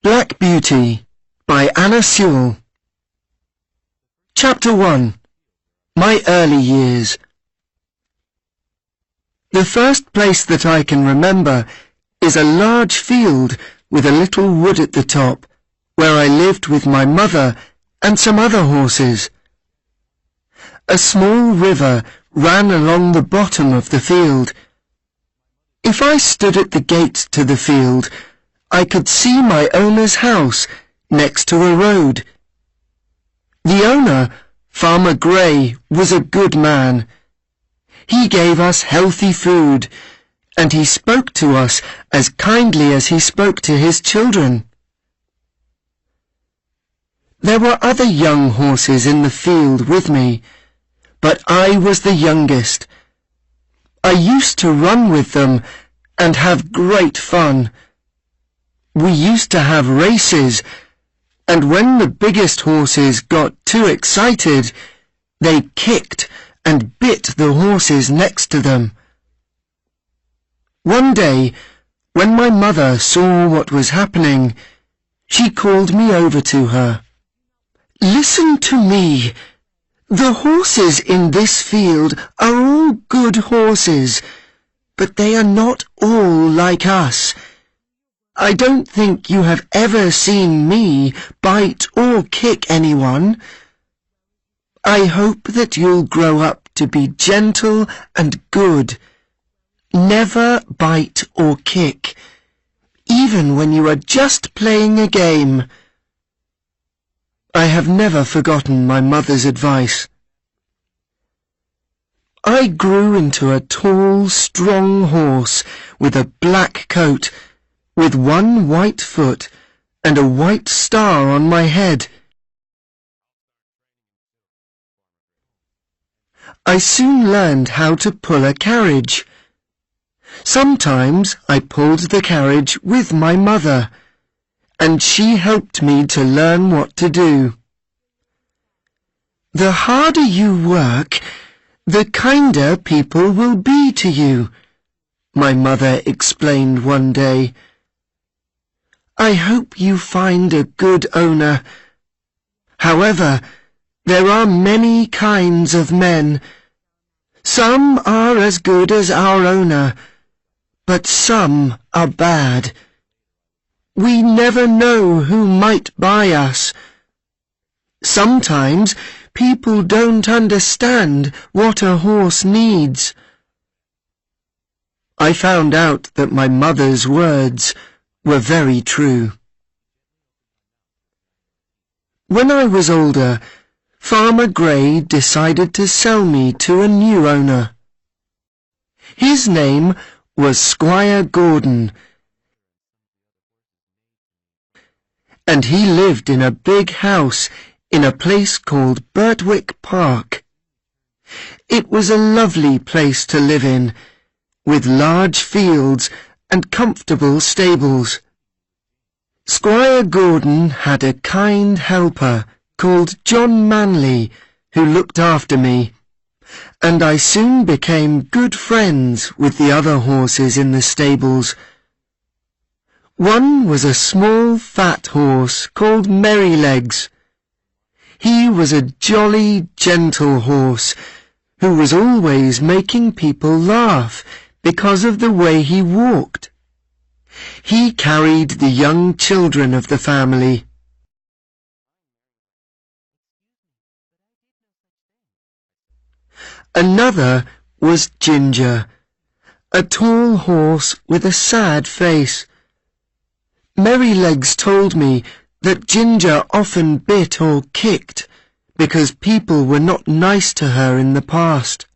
Black Beauty by Anna Sewell. Chapter 1. My Early Years. The first place that I can remember is a large field with a little wood at the top, where I lived with my mother and some other horses. A small river ran along the bottom of the field. If I stood at the gate to the field, I could see my owner's house next to a road. The owner, Farmer Gray, was a good man. He gave us healthy food, and he spoke to us as kindly as he spoke to his children. There were other young horses in the field with me, but I was the youngest. I used to run with them and have great fun. We used to have races, and when the biggest horses got too excited, they kicked and bit the horses next to them. One day, when my mother saw what was happening, she called me over to her. "Listen to me. The horses in this field are all good horses, but they are not all like us. I don't think you have ever seen me bite or kick anyone. I hope that you'll grow up to be gentle and good. Never bite or kick, even when you are just playing a game." I have never forgotten my mother's advice. I grew into a tall, strong horse with a black coat, with one white foot and a white star on my head. I soon learned how to pull a carriage. Sometimes I pulled the carriage with my mother, and she helped me to learn what to do. "The harder you work, the kinder people will be to you," my mother explained one day. I hope you find a good owner. However, there are many kinds of men. Some are as good as our owner, but some are bad. We never know who might buy us. Sometimes people don't understand what a horse needs. I found out that my mother's words were very true. When I was older, Farmer Gray decided to sell me to a new owner. His name was Squire Gordon, and he lived in a big house in a place called Birtwick Park. It was a lovely place to live in, with large fields and comfortable stables. Squire Gordon had a kind helper called John Manley, who looked after me, and I soon became good friends with the other horses in the stables. One was a small fat horse called Merrylegs. He was a jolly, gentle horse who was always making people laugh because of the way he walked. He carried the young children of the family. Another was Ginger, a tall horse with a sad face. Merrylegs told me that Ginger often bit or kicked because people were not nice to her in the past.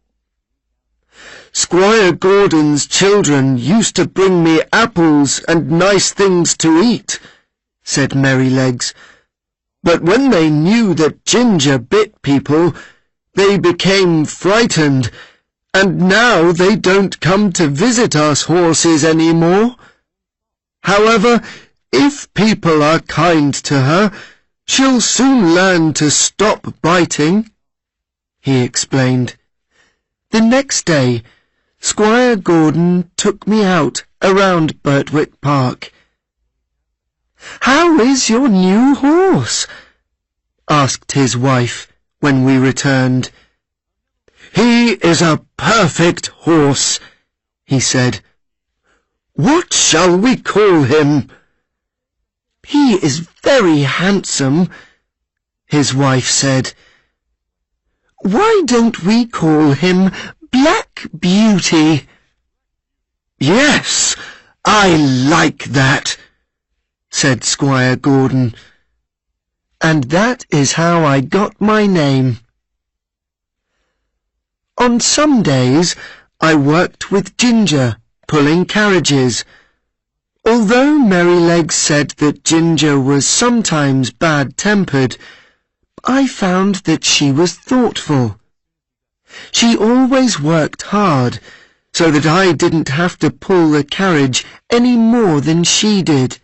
"Squire Gordon's children used to bring me apples and nice things to eat," said Merrylegs, "but when they knew that Ginger bit people, they became frightened, and now they don't come to visit us horses any more. However, if people are kind to her, she'll soon learn to stop biting." he explained. The next day, Squire Gordon took me out around Birtwick Park. "How is your new horse?" asked his wife when we returned. "He is a perfect horse," he said. "What shall we call him?" "He is very handsome," his wife said. "Why don't we call him Black Beauty?" "Yes, I like that," said Squire Gordon. And that is how I got my name. On some days I worked with Ginger, pulling carriages. Although Merrylegs said that Ginger was sometimes bad-tempered, I found that she was thoughtful. She always worked hard, so that I didn't have to pull the carriage any more than she did.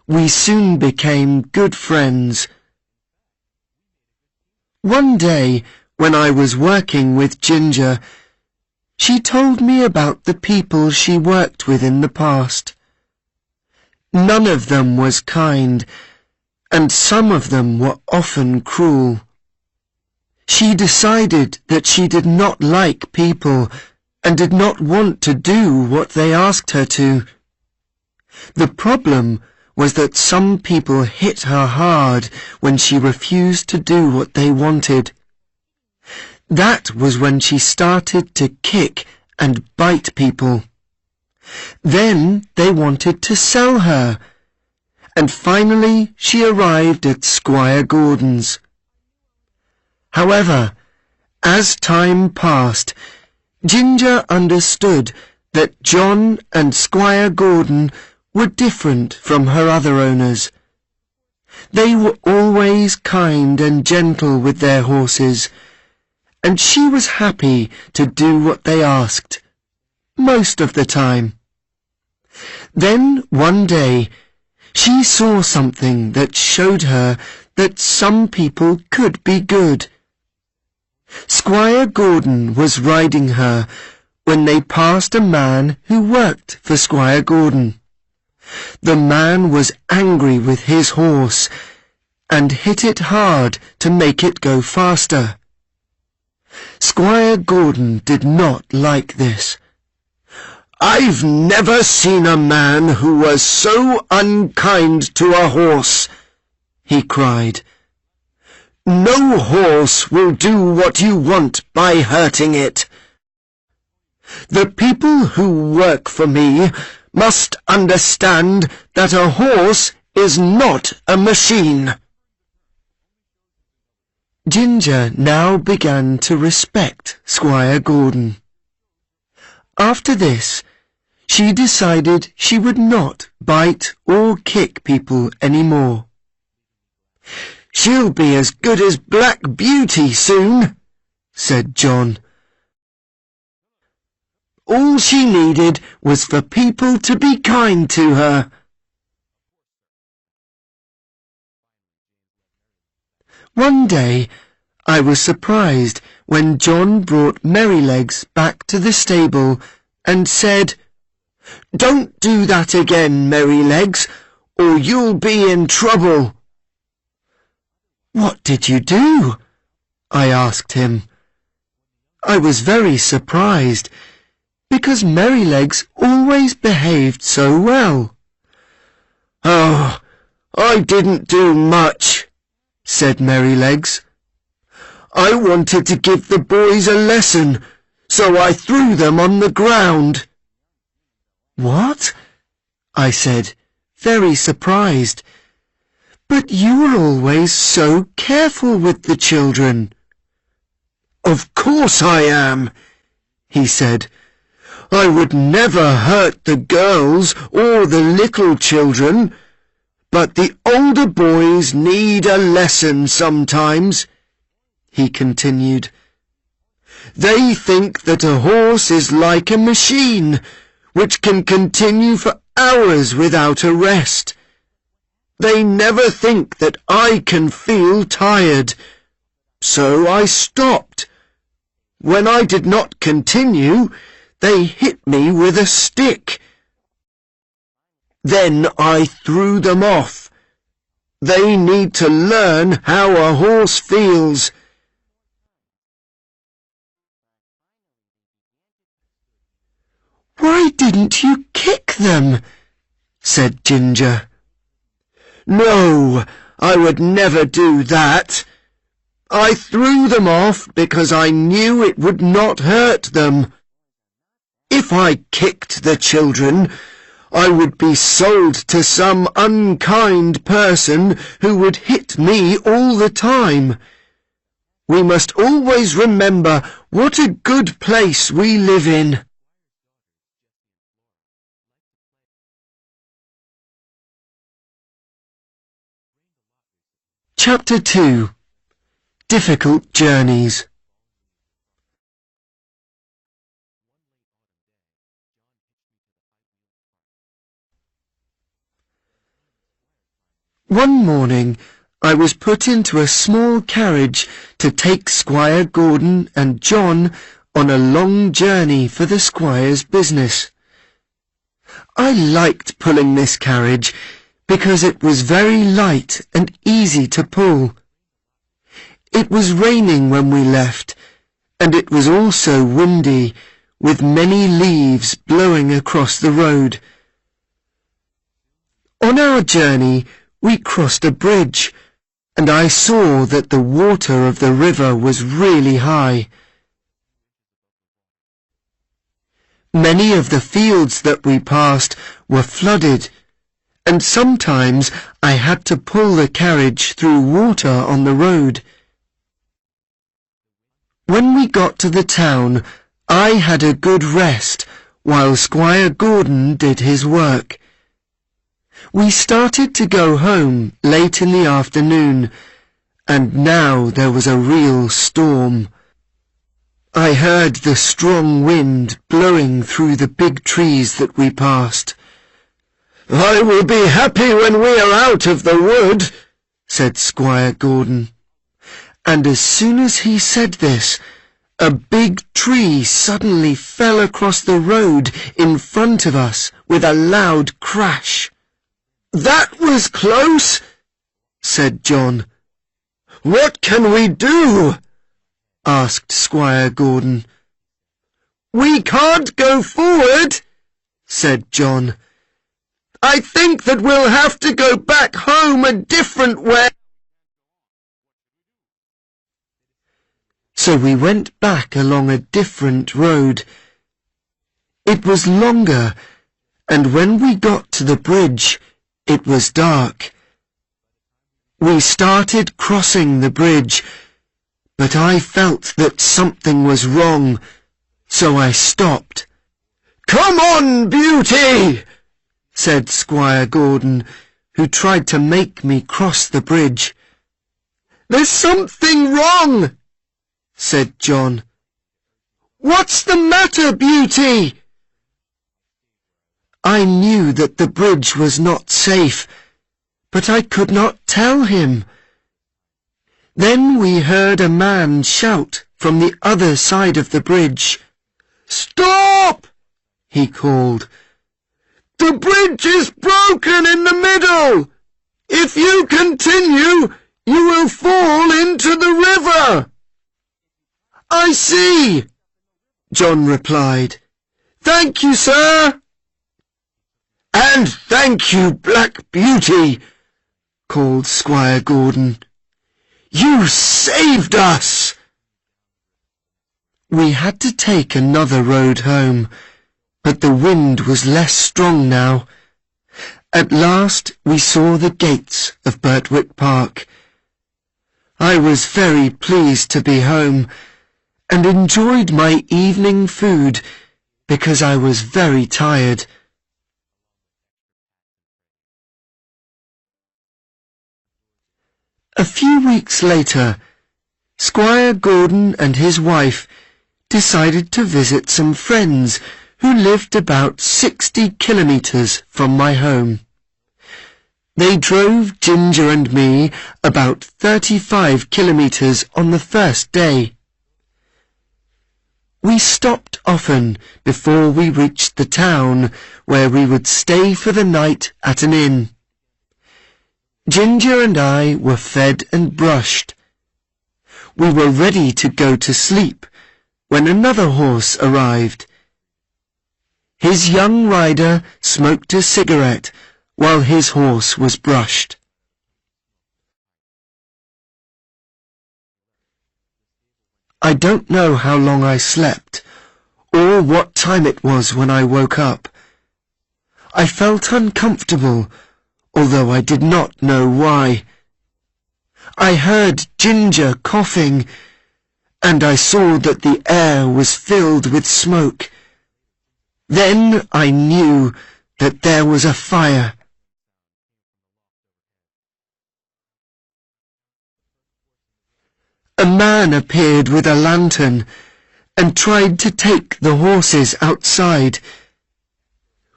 We soon became good friends. One day, when I was working with Ginger, she told me about the people she worked with in the past. None of them was kind, and some of them were often cruel. She decided that she did not like people and did not want to do what they asked her to. The problem was that some people hit her hard when she refused to do what they wanted. That was when she started to kick and bite people. Then they wanted to sell her, and finally she arrived at Squire Gordon's. However, as time passed, Ginger understood that John and Squire Gordon were different from her other owners. They were always kind and gentle with their horses, and she was happy to do what they asked, most of the time. Then one day, she saw something that showed her that some people could be good. Squire Gordon was riding her when they passed a man who worked for Squire Gordon. The man was angry with his horse and hit it hard to make it go faster. Squire Gordon did not like this. "I've never seen a man who was so unkind to a horse," he cried. "No horse will do what you want by hurting it. The people who work for me must understand that a horse is not a machine." Ginger now began to respect Squire Gordon. After this, she decided she would not bite or kick people any more. "She'll be as good as Black Beauty soon," said John. "All she needed was for people to be kind to her." One day, I was surprised when John brought Merrylegs back to the stable and said, "Don't do that again, Merrylegs, or you'll be in trouble." "What did you do?" I asked him. I was very surprised, because Merrylegs always behaved so well. "Oh, I didn't do much," said Merrylegs. "I wanted to give the boys a lesson, so I threw them on the ground." "What?" I said, very surprised. "But you were always so careful with the children." "Of course I am," he said. "I would never hurt the girls or the little children, but the older boys need a lesson sometimes," he continued. "They think that a horse is like a machine, which can continue for hours without a rest. They never think that I can feel tired. so I stopped. When I did not continue, they hit me with a stick. Then I threw them off. They need to learn how a horse feels. Why didn't you kick them? Said Ginger. No, I would never do that. I threw them off because I knew it would not hurt them. If I kicked the children, I would be sold to some unkind person who would hit me all the time. We must always remember what a good place we live in. Chapter 2. Difficult Journeys. One morning I was put into a small carriage to take Squire Gordon and John on a long journey for the Squire's business. I liked pulling this carriage because it was very light and easy to pull. It was raining when we left, and it was also windy, with many leaves blowing across the road. On our journey, we crossed a bridge, and I saw that the water of the river was really high. Many of the fields that we passed were flooded, and sometimes I had to pull the carriage through water on the road. When we got to the town, I had a good rest while Squire Gordon did his work. We started to go home late in the afternoon, and now there was a real storm. I heard the strong wind blowing through the big trees that we passed. "I will be happy when we are out of the wood," said Squire Gordon. And as soon as he said this, a big tree suddenly fell across the road in front of us with a loud crash. "That was close," said John. "What can we do?" asked Squire Gordon. "We can't go forward," said John. "I think that we'll have to go back home a different way." So we went back along a different road. It was longer, and when we got to the bridge, it was dark. We started crossing the bridge, but I felt that something was wrong, so I stopped. "Come on, Beauty!" said Squire Gordon, who tried to make me cross the bridge. "There's something wrong," said John. "What's the matter, Beauty?" I knew that the bridge was not safe, but I could not tell him. Then we heard a man shout from the other side of the bridge. "Stop!" he called. "The bridge is broken in the middle. If you continue, you will fall into the river." "I see," John replied. "Thank you, sir." "And thank you, Black Beauty," called Squire Gordon. "You saved us." We had to take another road home, but the wind was less strong now. At last we saw the gates of Birtwick Park. I was very pleased to be home, and enjoyed my evening food because I was very tired. A few weeks later, Squire Gordon and his wife decided to visit some friends who lived about 60 kilometres from my home. They drove Ginger and me about 35 kilometres on the first day. We stopped often before we reached the town, where we would stay for the night at an inn. Ginger and I were fed and brushed. We were ready to go to sleep when another horse arrived. His young rider smoked a cigarette while his horse was brushed. I don't know how long I slept, or what time it was when I woke up. I felt uncomfortable, although I did not know why. I heard Ginger coughing, and I saw that the air was filled with smoke. Then I knew that there was a fire. A man appeared with a lantern and tried to take the horses outside.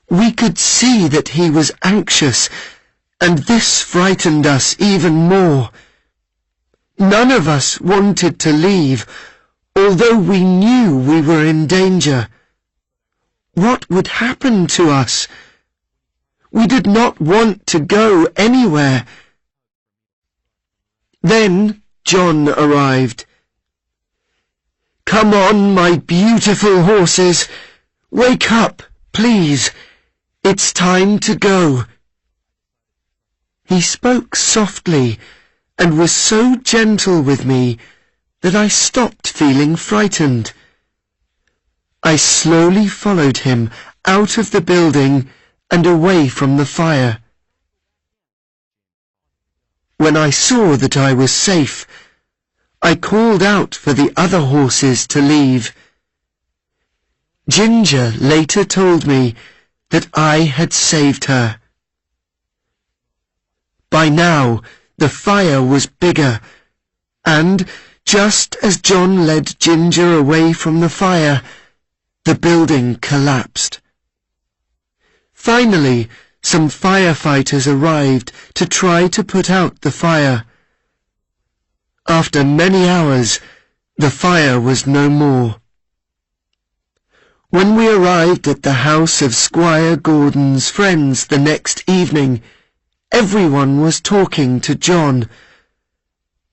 We could see that he was anxious, and this frightened us even more. None of us wanted to leave, although we knew we were in danger. What would happen to us? We did not want to go anywhere. Then John arrived. "Come on, my beautiful horses. Wake up, please. It's time to go." He spoke softly and was so gentle with me that I stopped feeling frightened. I slowly followed him out of the building and away from the fire. When I saw that I was safe, I called out for the other horses to leave. Ginger later told me that I had saved her. By now, the fire was bigger, and just as John led Ginger away from the fire, the building collapsed. Finally, some firefighters arrived to try to put out the fire. After many hours, the fire was no more. When we arrived at the house of Squire Gordon's friends the next evening, everyone was talking to John.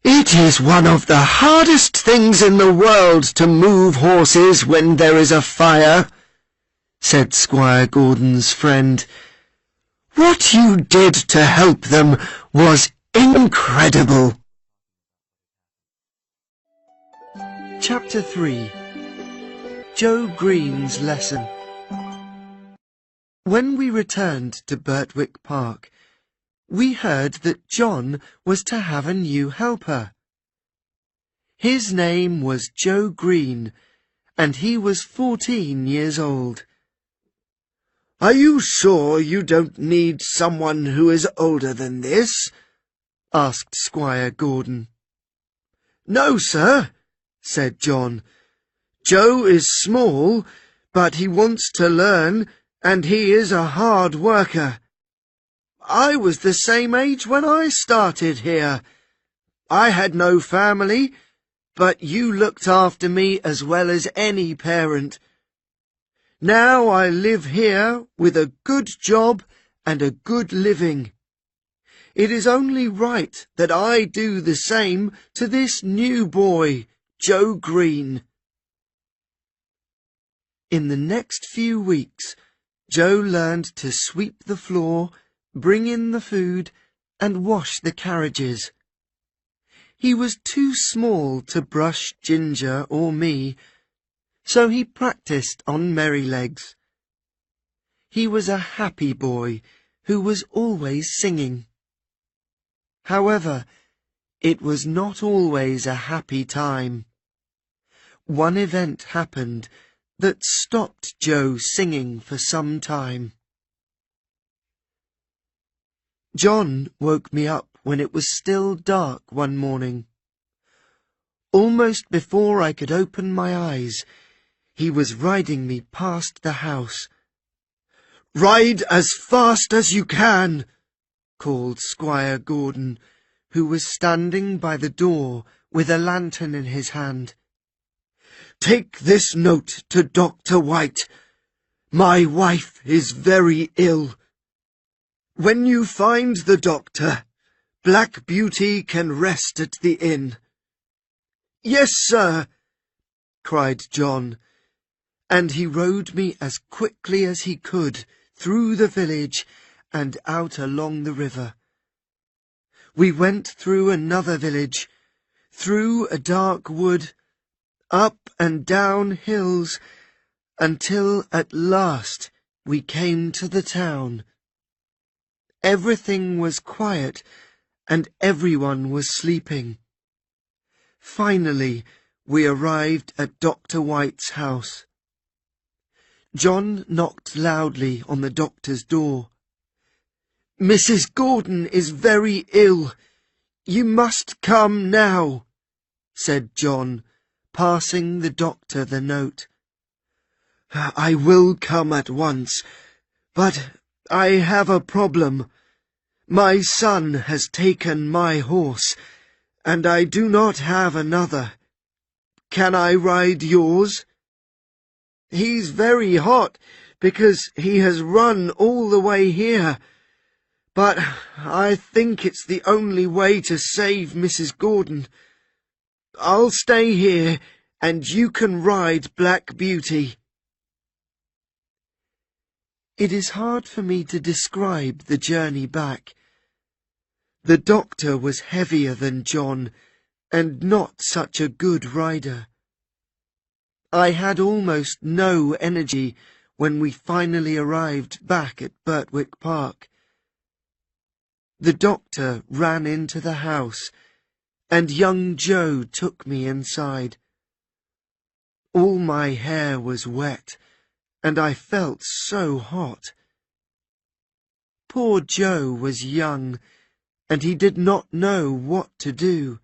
"It is one of the hardest things in the world to move horses when there is a fire," said Squire Gordon's friend. "What you did to help them was incredible." Chapter 3. Joe Green's Lesson. When we returned to Birtwick Park, we heard that John was to have a new helper. His name was Joe Green, and he was 14 years old. "Are you sure you don't need someone who is older than this?" asked Squire Gordon. "No, sir," said John. "Joe is small, but he wants to learn, and he is a hard worker. I was the same age when I started here. I had no family, but you looked after me as well as any parent. Now I live here with a good job and a good living. It is only right that I do the same to this new boy, Joe Green." In the next few weeks, Joe learned to sweep the floor, bring in the food, and wash the carriages. He was too small to brush Ginger or me, so he practiced on Merrylegs. He was a happy boy who was always singing. However, it was not always a happy time. One event happened that stopped Joe singing for some time. John woke me up when it was still dark one morning. Almost before I could open my eyes, he was riding me past the house. "Ride as fast as you can," called Squire Gordon, who was standing by the door with a lantern in his hand. "Take this note to Dr. White. My wife is very ill. When you find the doctor, Black Beauty can rest at the inn." "Yes, sir," cried John, and he rode me as quickly as he could through the village and out along the river. We went through another village, through a dark wood, up and down hills, until at last we came to the town. Everything was quiet, and everyone was sleeping. Finally, we arrived at Dr. White's house. John knocked loudly on the doctor's door. "Mrs. Gordon is very ill. You must come now," said John, passing the doctor the note. "I will come at once, but I have a problem. My son has taken my horse, and I do not have another. Can I ride yours? He's very hot because he has run all the way here, but I think it's the only way to save Mrs. Gordon. I'll stay here, and you can ride Black Beauty." It is hard for me to describe the journey back. The doctor was heavier than John, and not such a good rider. I had almost no energy when we finally arrived back at Birtwick Park. The doctor ran into the house, and young Joe took me inside. All my hair was wet, and I felt so hot. Poor Joe was young, and he did not know what to do.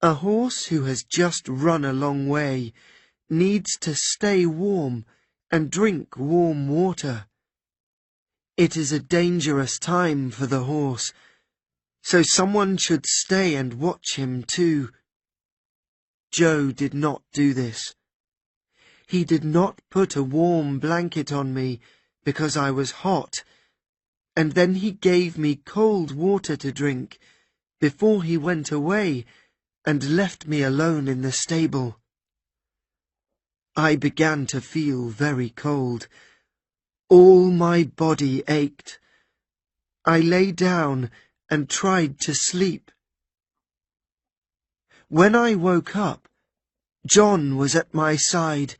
A horse who has just run a long way needs to stay warm and drink warm water. It is a dangerous time for the horse, so someone should stay and watch him too. Joe did not do this. He did not put a warm blanket on me because I was hot, and then he gave me cold water to drink before he went away and left me alone in the stable. I began to feel very cold. All my body ached. I lay down and tried to sleep. When I woke up, John was at my side.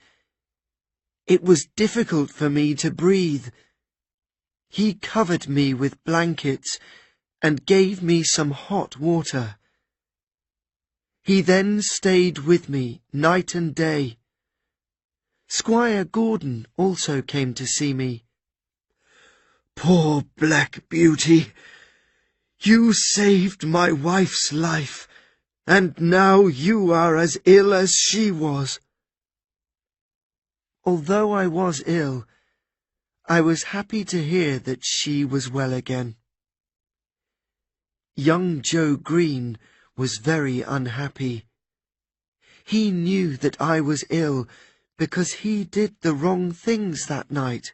It was difficult for me to breathe. He covered me with blankets and gave me some hot water. He then stayed with me night and day. Squire Gordon also came to see me. "Poor Black Beauty! You saved my wife's life, and now you are as ill as she was." Although I was ill, I was happy to hear that she was well again. Young Joe Green was very unhappy. He knew that I was ill because he did the wrong things that night.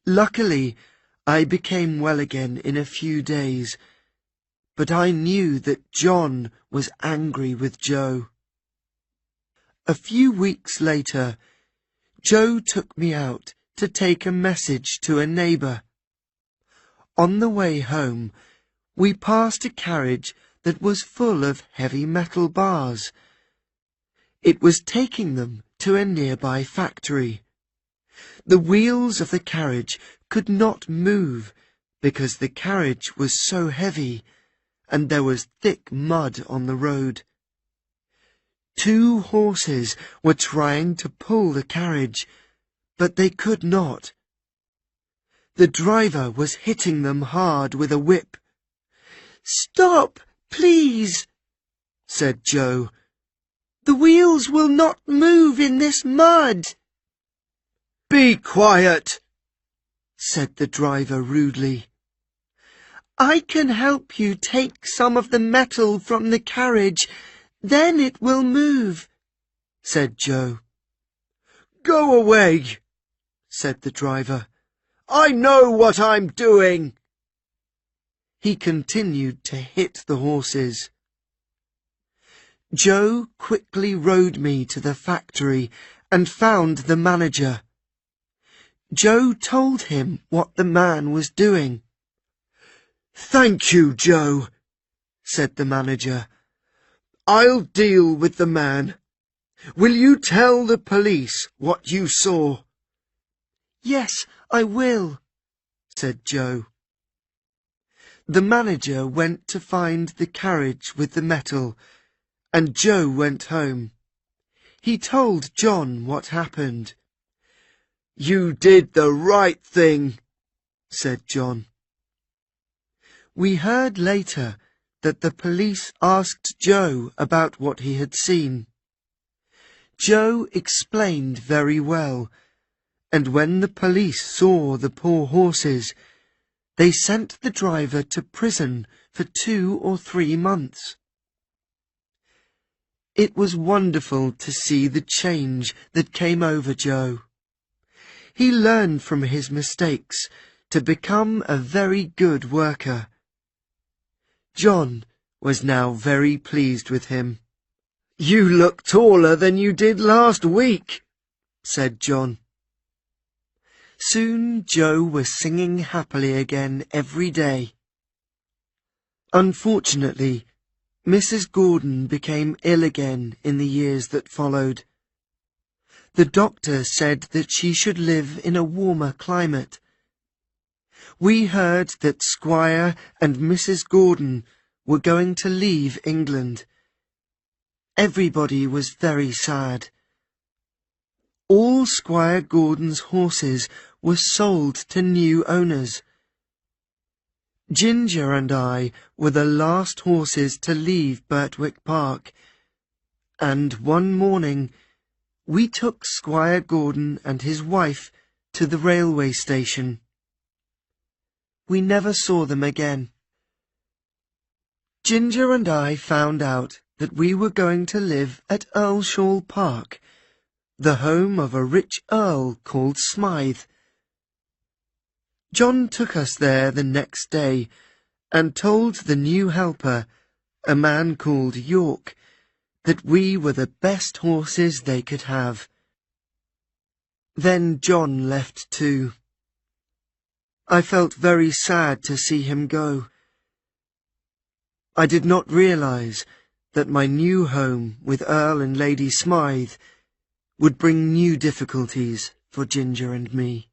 Luckily, I became well again in a few days, but I knew that John was angry with Joe. A few weeks later, Joe took me out to take a message to a neighbour. On the way home, we passed a carriage that was full of heavy metal bars. It was taking them to a nearby factory. The wheels of the carriage could not move because the carriage was so heavy, and there was thick mud on the road. 2 horses were trying to pull the carriage, but they could not. The driver was hitting them hard with a whip. "Stop, please," said Joe. "The wheels will not move in this mud." "Be quiet," said the driver rudely. "I can help you take some of the metal from the carriage, then it will move," said Joe. "Go away," said the driver. "I know what I'm doing." He continued to hit the horses. Joe quickly rode me to the factory and found the manager. Joe told him what the man was doing. "Thank you, Joe," said the manager. "I'll deal with the man. Will you tell the police what you saw?" "Yes, I will," said Joe. The manager went to find the carriage with the metal, and Joe went home. He told John what happened. "You did the right thing," said John. We heard later that the police asked Joe about what he had seen. Joe explained very well, and when the police saw the poor horses, they sent the driver to prison for 2 or 3 months. It was wonderful to see the change that came over Joe. He learned from his mistakes to become a very good worker. John was now very pleased with him. "You look taller than you did last week," said John. Soon Joe was singing happily again every day. Unfortunately, Mrs. Gordon became ill again in the years that followed. The doctor said that she should live in a warmer climate. We heard that Squire and Mrs. Gordon were going to leave England. Everybody was very sad. All Squire Gordon's horses were sold to new owners. Ginger and I were the last horses to leave Birtwick Park, and one morning we took Squire Gordon and his wife to the railway station. We never saw them again. Ginger and I found out that we were going to live at Earlshall Park, the home of a rich earl called Smythe. John took us there the next day and told the new helper, a man called York, that we were the best horses they could have. Then John left too. I felt very sad to see him go. I did not realize that my new home with Earl and Lady Smythe would bring new difficulties for Ginger and me.